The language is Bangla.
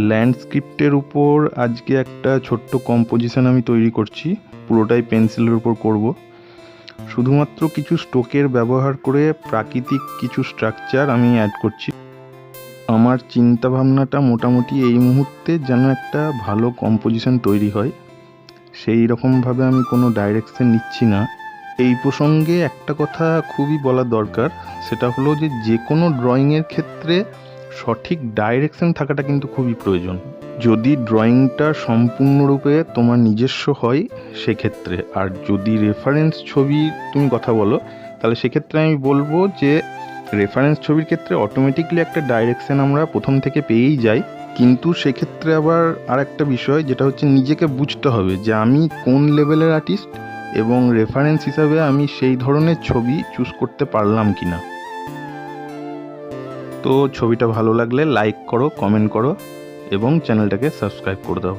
ল্যান্ডস্কেপের উপর আজকে একটা ছোট্ট কম্পোজিশন আমি তৈরি করছি, পুরোটাই পেন্সিলের উপর করব। শুধুমাত্র কিছু স্ট্রোকের ব্যবহার করে প্রাকৃতিক কিছু স্ট্রাকচার আমি অ্যাড করছি। আমার চিন্তা ভাবনাটা মোটামুটি এই মুহূর্তে যেন একটা ভালো কম্পোজিশন তৈরি হয়, সেই রকমভাবে আমি কোনো ডাইরেকশন নিচ্ছি না। এই প্রসঙ্গে একটা কথা খুবই বলা দরকার, সেটা হলো যে কোনো ড্রয়িংয়ের ক্ষেত্রে সঠিক ডাইরেকশন থাকাটা কিন্তু খুবই প্রয়োজন। যদি ড্রয়িংটা সম্পূর্ণরূপে তোমার নিজস্ব হয় সেক্ষেত্রে, আর যদি রেফারেন্স ছবি তুমি কথা বলো, তাহলে সেক্ষেত্রে আমি বলবো যে রেফারেন্স ছবির ক্ষেত্রে অটোমেটিকলি একটা ডাইরেকশন আমরা প্রথম থেকে পেয়েই যাই, কিন্তু সেক্ষেত্রে আবার আর একটা বিষয় যেটা হচ্ছে নিজেকে বুঝতে হবে যে আমি কোন লেভেলের আর্টিস্ট এবং রেফারেন্স হিসাবে আমি সেই ধরনের ছবি চুজ করতে পারলাম কিনা। তো ছবিটা ভালো লাগলে লাইক করো, কমেন্ট করো এবং চ্যানেলটাকে সাবস্ক্রাইব করে দাও।